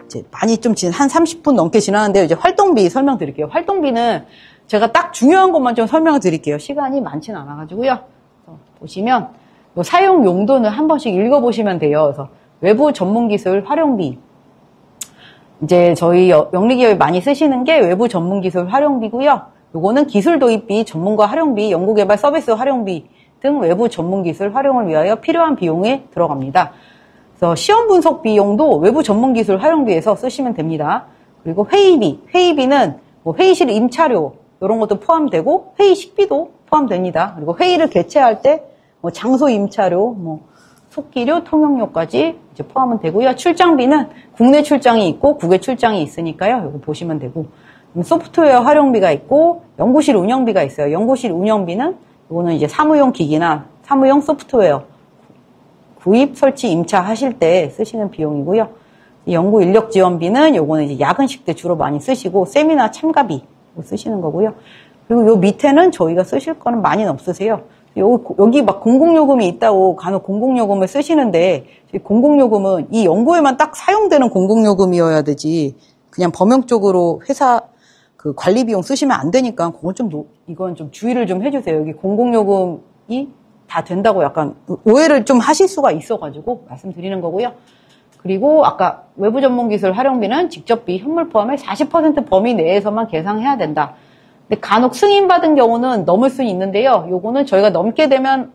이제 많이 좀 한 30분 넘게 지났는데요. 이제 활동비 설명드릴게요. 활동비는 제가 딱 중요한 것만 좀 설명을 드릴게요. 시간이 많지는 않아가지고요. 보시면 사용 용도는 한 번씩 읽어보시면 돼요. 그래서 외부 전문기술 활용비. 이제 저희 영리기업이 많이 쓰시는 게 외부 전문기술 활용비고요. 요거는 기술 도입비, 전문가 활용비, 연구개발 서비스 활용비 등 외부 전문기술 활용을 위하여 필요한 비용에 들어갑니다. 그래서 시험 분석 비용도 외부 전문기술 활용비에서 쓰시면 됩니다. 그리고 회의비. 회의비는 뭐 회의실 임차료 이런 것도 포함되고 회의 식비도 포함됩니다. 그리고 회의를 개최할 때 뭐 장소 임차료, 뭐 속기료, 통역료까지 이제 포함은 되고요. 출장비는 국내 출장이 있고 국외 출장이 있으니까요. 이거 보시면 되고 소프트웨어 활용비가 있고 연구실 운영비가 있어요. 연구실 운영비는 이거는 이제 사무용 기기나 사무용 소프트웨어 구입, 설치, 임차하실 때 쓰시는 비용이고요. 연구 인력 지원비는 요거는 이제 야근식 때 주로 많이 쓰시고 세미나 참가비 쓰시는 거고요. 그리고 요 밑에는 저희가 쓰실 거는 많이는 없으세요. 여기 막 공공요금이 있다고 간혹 공공요금을 쓰시는데 공공요금은 이 연구에만 딱 사용되는 공공요금이어야 되지 그냥 범용적으로 회사 그 관리비용 쓰시면 안 되니까 이건 좀 주의를 좀 해주세요. 여기 공공요금이 다 된다고 약간 오해를 좀 하실 수가 있어가지고 말씀드리는 거고요. 그리고 아까 외부 전문기술 활용비는 직접비, 현물 포함해 40% 범위 내에서만 계상해야 된다. 근데 간혹 승인받은 경우는 넘을 수는 있는데요. 요거는 저희가 넘게 되면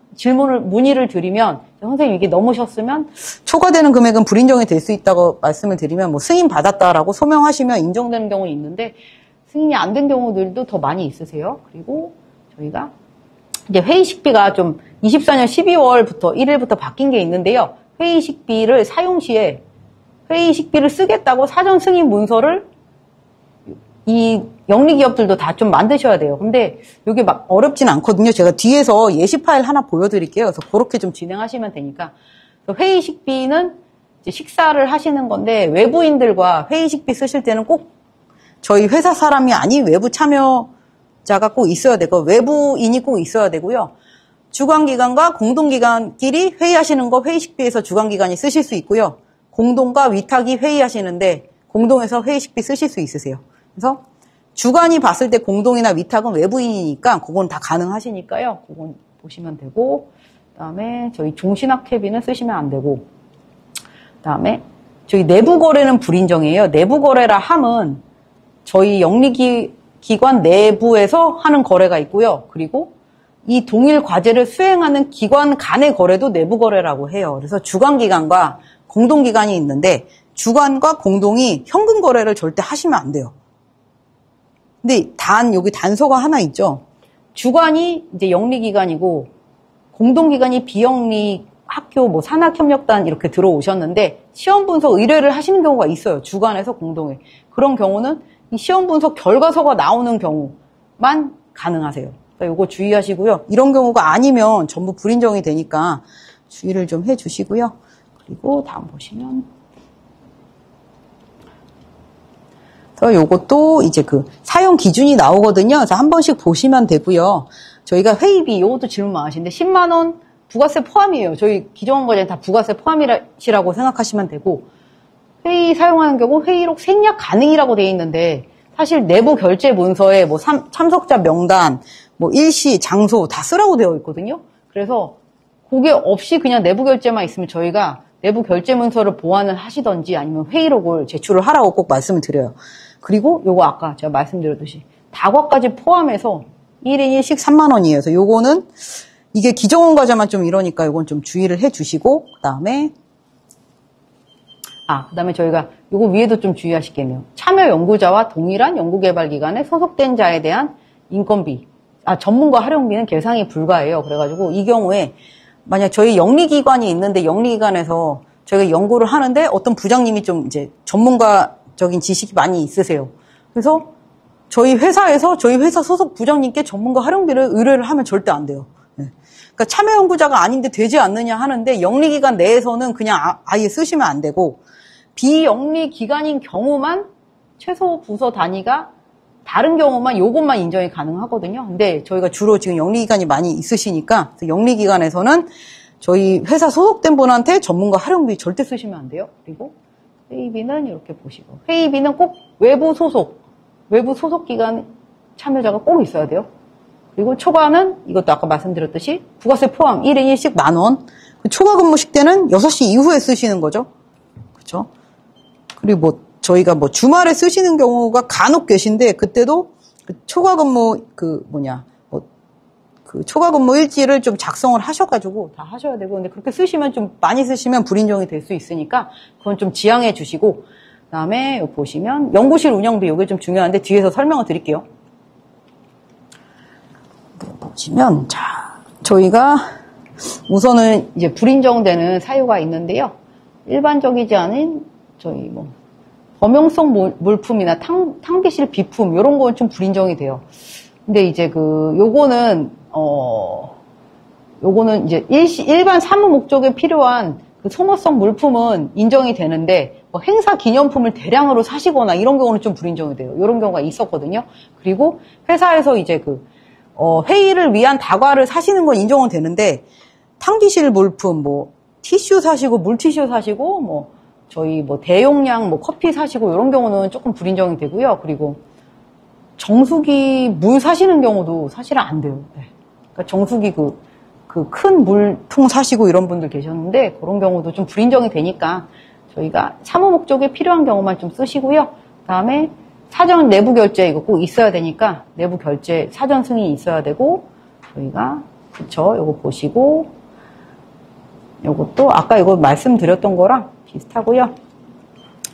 문의를 드리면 선생님 이게 넘으셨으면 초과되는 금액은 불인정이 될 수 있다고 말씀을 드리면 뭐 승인받았다라고 소명하시면 인정되는 경우는 있는데 승인이 안 된 경우들도 더 많이 있으세요. 그리고 저희가 이제 회의식비가 좀 24년 12월부터 1일부터 바뀐 게 있는데요. 회의식비를 사용 시에 회의식비를 쓰겠다고 사전 승인 문서를 이 영리기업들도 다 좀 만드셔야 돼요. 근데 이게 막 어렵진 않거든요. 제가 뒤에서 예시 파일 하나 보여드릴게요. 그래서 그렇게 좀 진행하시면 되니까. 회의식비는 이제 식사를 하시는 건데 외부인들과 회의식비 쓰실 때는 꼭 저희 회사 사람이 아닌 외부 참여자가 꼭 있어야 되고 외부인이 꼭 있어야 되고요. 주관기관과 공동기관끼리 회의하시는 거 회의식비에서 주관기관이 쓰실 수 있고요. 공동과 위탁이 회의하시는데 공동에서 회의식비 쓰실 수 있으세요. 그래서 주관이 봤을 때 공동이나 위탁은 외부인이니까 그건 다 가능하시니까요. 그건 보시면 되고 그다음에 저희 종신학회비는 쓰시면 안 되고 그다음에 저희 내부 거래는 불인정이에요. 내부 거래라 함은 저희 영리기관 내부에서 하는 거래가 있고요. 그리고 이 동일 과제를 수행하는 기관 간의 거래도 내부 거래라고 해요. 그래서 주관기관과 공동기관이 있는데 주관과 공동이 현금 거래를 절대 하시면 안 돼요. 근데 여기 단서가 하나 있죠. 주관이 이제 영리기관이고 공동기관이 비영리 학교 뭐 산학협력단 이렇게 들어오셨는데 시험 분석 의뢰를 하시는 경우가 있어요. 주관에서 공동에. 그런 경우는 이 시험 분석 결과서가 나오는 경우만 가능하세요. 그러니까 이거 주의하시고요. 이런 경우가 아니면 전부 불인정이 되니까 주의를 좀 해주시고요. 그리고 다음 보시면 요것도 이제 그 사용 기준이 나오거든요. 그래서 한 번씩 보시면 되고요. 저희가 회의비, 요것도 질문 많으신데 10만 원 부가세 포함이에요. 저희 기존 과제는 다 부가세 포함이라고 생각하시면 되고 회의 사용하는 경우 회의록 생략 가능이라고 되어 있는데 사실 내부 결제 문서에 뭐 참석자 명단, 뭐 일시, 장소 다 쓰라고 되어 있거든요. 그래서 그게 없이 그냥 내부 결제만 있으면 저희가 내부 결제 문서를 보완을 하시던지 아니면 회의록을 제출을 하라고 꼭 말씀을 드려요. 그리고 요거 아까 제가 말씀드렸듯이 다과까지 포함해서 1인 1식 3만 원이에요. 그래서 요거는 이게 기정원 과제만 좀 이러니까 요건 좀 주의를 해 주시고 그다음에 저희가 요거 위에도 좀 주의하시겠네요. 참여 연구자와 동일한 연구개발기관에 소속된 자에 대한 인건비, 전문가 활용비는 계상이 불가해요. 그래가지고 이 경우에 만약 저희 영리기관이 있는데 영리기관에서 저희가 연구를 하는데 어떤 부장님이 좀 이제 전문가적인 지식이 많이 있으세요. 그래서 저희 회사에서 저희 회사 소속 부장님께 전문가 활용비를 의뢰를 하면 절대 안 돼요. 네. 그러니까 참여 연구자가 아닌데 되지 않느냐 하는데 영리기관 내에서는 그냥 아예 쓰시면 안 되고 비영리기관인 경우만 최소 부서 단위가 다른 경우만 요것만 인정이 가능하거든요. 근데 저희가 주로 지금 영리기관이 많이 있으시니까 영리기관에서는 저희 회사 소속된 분한테 전문가 활용비 절대 쓰시면 안 돼요. 그리고 회의비는 이렇게 보시고, 회의비는 꼭 외부 소속 기관 참여자가 꼭 있어야 돼요. 그리고 초과는 이것도 아까 말씀드렸듯이 부가세 포함 1인 1식 10,000원. 초과 근무식 때는 6시 이후에 쓰시는 거죠. 그렇죠? 그리고 뭐 저희가 뭐 주말에 쓰시는 경우가 간혹 계신데 그때도 그 초과 근무 그 초과 근무 일지를 좀 작성을 하셔가지고 다 하셔야 되고, 근데 그렇게 쓰시면 좀 많이 쓰시면 불인정이 될 수 있으니까 그건 좀 지양해 주시고, 그다음에 보시면 연구실 운영비, 이게 좀 중요한데 뒤에서 설명을 드릴게요. 보시면 자, 저희가 우선은 이제 불인정되는 사유가 있는데요. 일반적이지 않은 저희 뭐 범용성 물품이나 탕비실 비품 이런 건 좀 불인정이 돼요. 근데 이제 요거는 이제 일반 사무 목적에 필요한 그 소모성 물품은 인정이 되는데, 뭐 행사 기념품을 대량으로 사시거나 이런 경우는 좀 불인정이 돼요. 이런 경우가 있었거든요. 그리고 회사에서 이제 회의를 위한 다과를 사시는 건 인정은 되는데, 탕비실 물품, 뭐, 티슈 사시고, 물티슈 사시고, 뭐, 저희 뭐 대용량 뭐 커피 사시고 이런 경우는 조금 불인정이 되고요. 그리고 정수기 물 사시는 경우도 사실은 안 돼요. 네. 그러니까 정수기 그 큰 물통 사시고 이런 분들 계셨는데, 그런 경우도 좀 불인정이 되니까 저희가 사무 목적에 필요한 경우만 좀 쓰시고요. 그 다음에 사전 내부 결제 이거 꼭 있어야 되니까 내부 결제 사전 승인이 있어야 되고, 저희가 그쵸, 요거 보시고, 요것도 아까 이거 말씀드렸던 거랑 비슷하고요.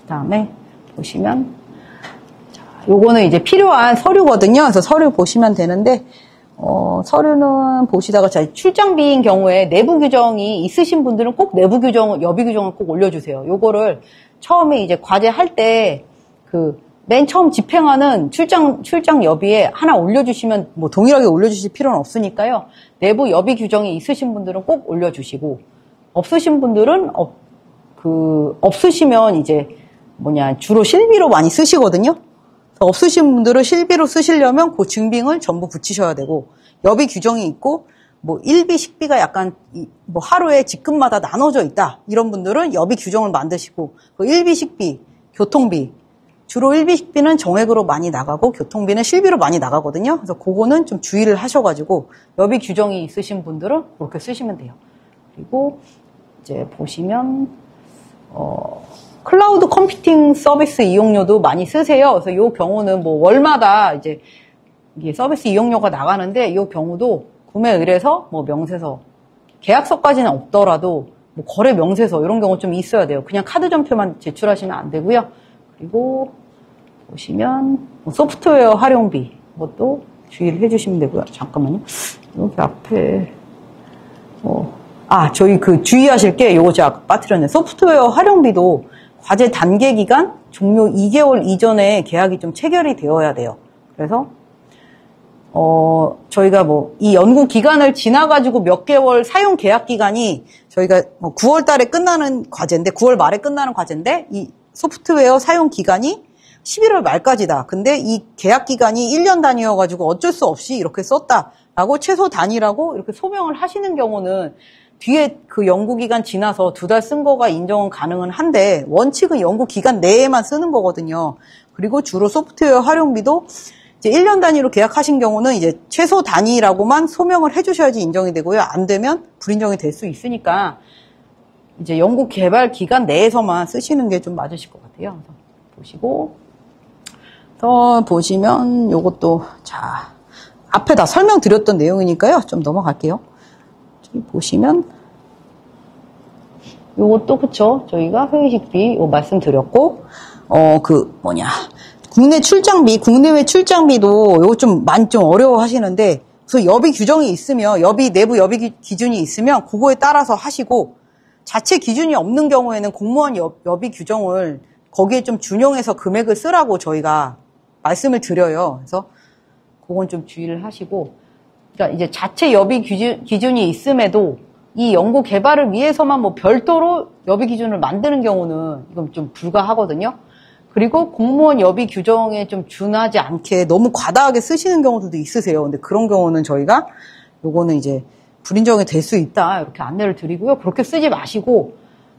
그 다음에 보시면 요거는 이제 필요한 서류거든요. 그래서 서류 보시면 되는데, 서류는 보시다가 출장비인 경우에 내부 규정이 있으신 분들은 꼭 내부 규정, 여비 규정을 꼭 올려주세요. 요거를 처음에 이제 과제할 때 맨 처음 집행하는 출장 여비에 하나 올려주시면 뭐 동일하게 올려주실 필요는 없으니까요. 내부 여비 규정이 있으신 분들은 꼭 올려주시고, 없으신 분들은 없으시면 이제 주로 실비로 많이 쓰시거든요. 없으신 분들은 실비로 쓰시려면 그 증빙을 전부 붙이셔야 되고, 여비 규정이 있고 뭐 일비 식비가 약간 뭐 하루에 직급마다 나눠져 있다 이런 분들은 여비 규정을 만드시고, 그 일비 식비, 교통비, 주로 일비 식비는 정액으로 많이 나가고 교통비는 실비로 많이 나가거든요. 그래서 그거는 좀 주의를 하셔가지고 여비 규정이 있으신 분들은 그렇게 쓰시면 돼요. 그리고 이제 보시면 클라우드 컴퓨팅 서비스 이용료도 많이 쓰세요. 그래서 이 경우는 뭐 월마다 이제 이게 서비스 이용료가 나가는데, 이 경우도 구매 의뢰서, 뭐 명세서, 계약서까지는 없더라도 뭐 거래 명세서 이런 경우 좀 있어야 돼요. 그냥 카드 전표만 제출하시면 안 되고요. 그리고 보시면 소프트웨어 활용비, 이것도 주의를 해주시면 되고요. 잠깐만요. 여기 앞에 저희 주의하실 게 요거 제가 빠뜨렸네. 소프트웨어 활용비도 과제 단계 기간 종료 2개월 이전에 계약이 좀 체결이 되어야 돼요. 그래서 저희가 뭐 이 연구 기간을 지나가지고 몇 개월 사용 계약 기간이 저희가 9월 달에 끝나는 과제인데, 9월 말에 끝나는 과제인데, 이 소프트웨어 사용 기간이 11월 말까지다. 근데 이 계약 기간이 1년 단위여가지고 어쩔 수 없이 이렇게 썼다라고 최소 단위라고 이렇게 소명을 하시는 경우는 뒤에 그 연구 기간 지나서 2달 쓴 거가 인정은 가능은 한데, 원칙은 연구 기간 내에만 쓰는 거거든요. 그리고 주로 소프트웨어 활용비도 이제 1년 단위로 계약하신 경우는 이제 최소 단위라고만 소명을 해주셔야지 인정이 되고요. 안 되면 불인정이 될 수 있으니까 이제 연구 개발 기간 내에서만 쓰시는 게 좀 맞으실 것 같아요. 그래서 보시고, 더 보시면 요것도 앞에 다 설명드렸던 내용이니까요. 좀 넘어갈게요. 저기 보시면 요것도 그쵸. 저희가 회의식비 말씀드렸고, 국내 출장비, 국내외 출장비도 요거 좀 많이 좀 어려워 하시는데, 그래서 여비 규정이 있으면, 내부 여비 기준이 있으면 그거에 따라서 하시고, 자체 기준이 없는 경우에는 공무원 여비 규정을 거기에 좀 준용해서 금액을 쓰라고 저희가 말씀을 드려요. 그래서 그건 좀 주의를 하시고, 그러니까 이제 자체 여비 기준이 있음에도 이 연구 개발을 위해서만 뭐 별도로 여비 기준을 만드는 경우는 이건 좀 불가하거든요. 그리고 공무원 여비 규정에 좀 준하지 않게 너무 과다하게 쓰시는 경우들도 있으세요. 근데 그런 경우는 저희가 요거는 이제 불인정이 될 수 있다. 이렇게 안내를 드리고요. 그렇게 쓰지 마시고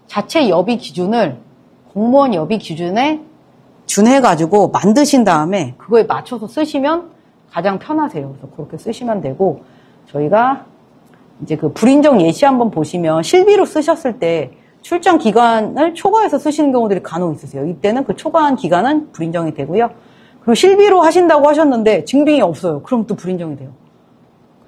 자체 여비 기준을 공무원 여비 기준에 준해가지고 만드신 다음에 그거에 맞춰서 쓰시면 가장 편하세요. 그래서 그렇게 쓰시면 되고 저희가 이제 그 불인정 예시 한번 보시면 실비로 쓰셨을 때 출장 기간을 초과해서 쓰시는 경우들이 간혹 있으세요. 이때는 그 초과한 기간은 불인정이 되고요. 그리고 실비로 하신다고 하셨는데 증빙이 없어요. 그럼 또 불인정이 돼요.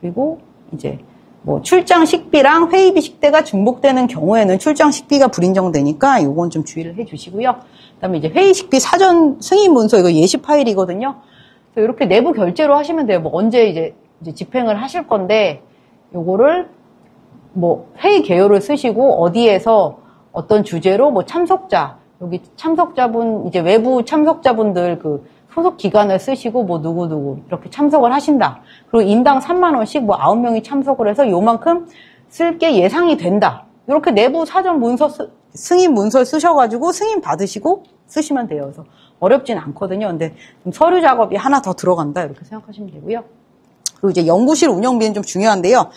그리고 이제 뭐 출장 식비랑 회의비 식대가 중복되는 경우에는 출장 식비가 불인정되니까 요건 좀 주의를 해 주시고요. 그다음에 이제 회의 식비 사전 승인 문서 이거 예시 파일이거든요. 그래서 이렇게 내부 결제로 하시면 돼요. 뭐 언제 이제 집행을 하실 건데 요거를 뭐 회의 개요를 쓰시고 어디에서 어떤 주제로 뭐 참석자 여기 참석자분 이제 외부 참석자분들 그 소속 기간을 쓰시고 뭐 누구누구 이렇게 참석을 하신다. 그리고 인당 3만 원씩 뭐 9명이 참석을 해서 요만큼 쓸 게 예상이 된다. 이렇게 내부 사전 문서 승인 문서 쓰셔가지고 승인 받으시고 쓰시면 돼요. 그래서 어렵진 않거든요. 근데 좀 서류 작업이 하나 더 들어간다 이렇게 생각하시면 되고요. 그리고 이제 연구실 운영비는 좀 중요한데요.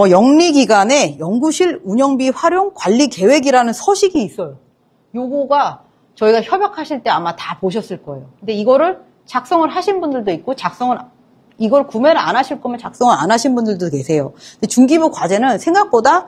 영리기관에 연구실 운영비 활용 관리 계획이라는 서식이 있어요. 요거가 저희가 협약하실 때 아마 다 보셨을 거예요. 근데 이거를 작성을 하신 분들도 있고 이걸 구매를 안 하실 거면 작성을 안 하신 분들도 계세요. 근데 중기부 과제는 생각보다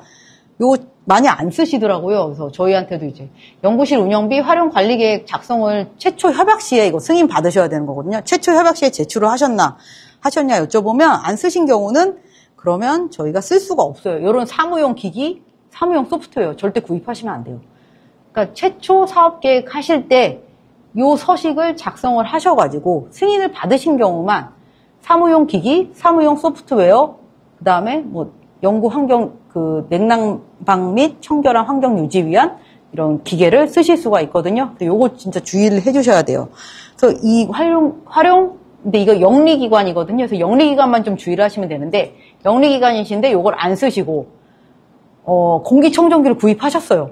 요거 많이 안 쓰시더라고요. 그래서 저희한테도 이제 연구실 운영비 활용 관리 계획 작성을 최초 협약 시에 이거 승인 받으셔야 되는 거거든요. 최초 협약 시에 제출을 하셨냐 여쭤보면 안 쓰신 경우는 그러면 저희가 쓸 수가 없어요. 이런 사무용 기기, 사무용 소프트웨어 절대 구입하시면 안 돼요. 그러니까 최초 사업계획 하실 때 요 서식을 작성을 하셔가지고 승인을 받으신 경우만 사무용 기기, 사무용 소프트웨어, 그 다음에 뭐 연구 환경, 그 냉난방 및 청결한 환경 유지 위한 이런 기계를 쓰실 수가 있거든요. 근데 요거 진짜 주의를 해주셔야 돼요. 그래서 이 근데 이거 영리기관이거든요. 그래서 영리기관만 좀 주의를 하시면 되는데 영리기관이신데 요걸 안 쓰시고 공기청정기를 구입하셨어요.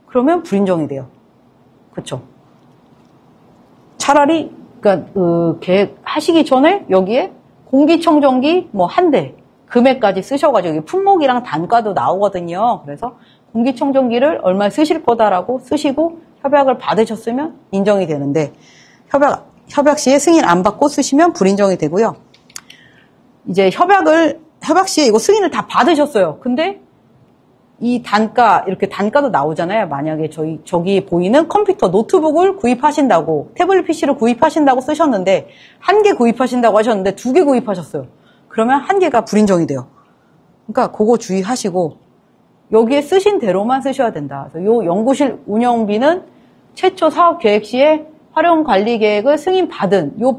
그러면 불인정이 돼요. 그렇죠? 차라리 그러니까 계획하시기 전에 여기에 공기청정기 뭐 한 대 금액까지 쓰셔가지고 여기 품목이랑 단가도 나오거든요. 그래서 공기청정기를 얼마 쓰실 거다라고 쓰시고 협약을 받으셨으면 인정이 되는데 협약 시에 승인 안 받고 쓰시면 불인정이 되고요. 이제 협약 시에 이거 승인을 다 받으셨어요. 근데 이 단가, 이렇게 단가도 나오잖아요. 만약에 저기 보이는 컴퓨터, 노트북을 구입하신다고, 태블릿 PC를 구입하신다고 쓰셨는데, 1개 구입하신다고 하셨는데, 2개 구입하셨어요. 그러면 1개가 불인정이 돼요. 그러니까 그거 주의하시고, 여기에 쓰신 대로만 쓰셔야 된다. 그래서 요 연구실 운영비는 최초 사업 계획 시에 활용 관리 계획을 승인받은 요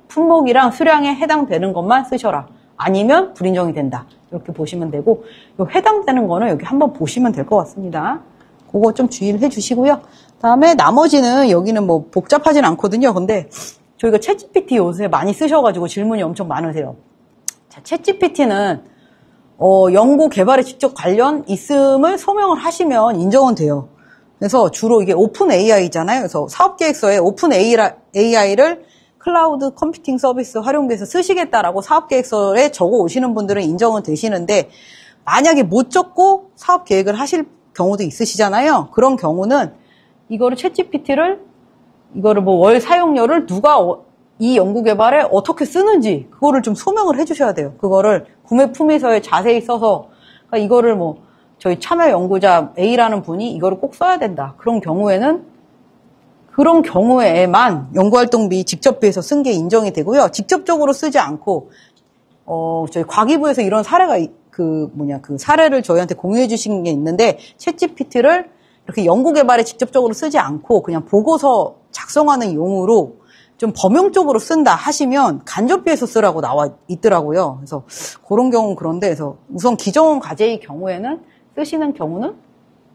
품목이랑 수량에 해당되는 것만 쓰셔라. 아니면 불인정이 된다. 이렇게 보시면 되고, 요 해당되는 거는 여기 한번 보시면 될 것 같습니다. 그거 좀 주의를 해 주시고요. 다음에 나머지는 여기는 뭐 복잡하진 않거든요. 근데 저희가 챗GPT 요새 많이 쓰셔가지고 질문이 엄청 많으세요. 자, 챗GPT는 연구 개발에 직접 관련 있음을 소명을 하시면 인정은 돼요. 그래서 주로 이게 오픈 AI잖아요. 그래서 사업계획서에 오픈 AI를 클라우드 컴퓨팅 서비스 활용비에서 쓰시겠다라고 사업계획서에 적어 오시는 분들은 인정은 되시는데 만약에 못 적고 사업계획을 하실 경우도 있으시잖아요. 그런 경우는 이거를 챗GPT를 이거를 뭐 월 사용료를 누가 이 연구개발에 어떻게 쓰는지 그거를 좀 소명을 해주셔야 돼요. 그거를 구매 품위서에 자세히 써서 그러니까 이거를 뭐 저희 참여 연구자 A라는 분이 이거를 꼭 써야 된다. 그런 경우에만 연구활동비 직접비에서 쓴 게 인정이 되고요. 직접적으로 쓰지 않고 저희 과기부에서 이런 사례가 그 사례를 저희한테 공유해 주신 게 있는데 챗GPT를 이렇게 연구개발에 직접적으로 쓰지 않고 그냥 보고서 작성하는 용으로 좀 범용적으로 쓴다 하시면 간접비에서 쓰라고 나와 있더라고요. 그래서 그런 경우는 그런데 그래서 우선 기존 과제의 경우에는 쓰시는 경우는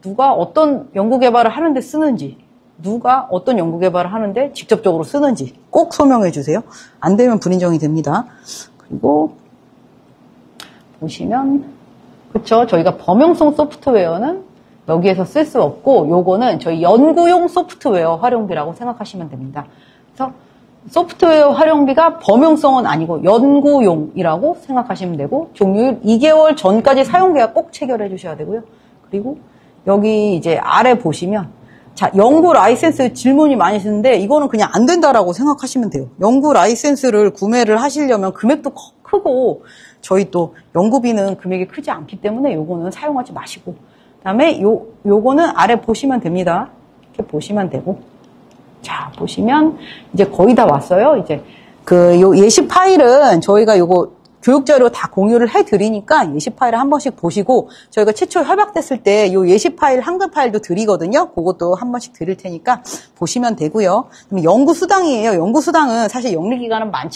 누가 어떤 연구개발을 하는데 쓰는지 누가 어떤 연구개발을 하는데 직접적으로 쓰는지 꼭 소명해 주세요. 안 되면 불인정이 됩니다. 그리고 보시면 그쵸 저희가 범용성 소프트웨어는 여기에서 쓸 수 없고 요거는 저희 연구용 소프트웨어 활용비라고 생각하시면 됩니다. 그래서 소프트웨어 활용비가 범용성은 아니고 연구용이라고 생각하시면 되고, 종료일 2개월 전까지 사용계약 꼭 체결해 주셔야 되고요. 그리고 여기 이제 아래 보시면, 자, 연구 라이센스 질문이 많이 있는데, 이거는 그냥 안 된다라고 생각하시면 돼요. 연구 라이센스를 구매를 하시려면 금액도 크고, 저희 또 연구비는 금액이 크지 않기 때문에 요거는 사용하지 마시고, 그 다음에 요거는 아래 보시면 됩니다. 이렇게 보시면 되고. 자, 보시면 이제 거의 다 왔어요. 이제 요 예시 파일은 저희가 요거 교육자료 다 공유를 해드리니까 예시 파일을 한 번씩 보시고, 저희가 최초 협약됐을 때 요 예시 파일, 한글 파일도 드리거든요. 그것도 한 번씩 드릴 테니까 보시면 되고요. 연구수당이에요. 연구수당은 사실 영리기간은 많지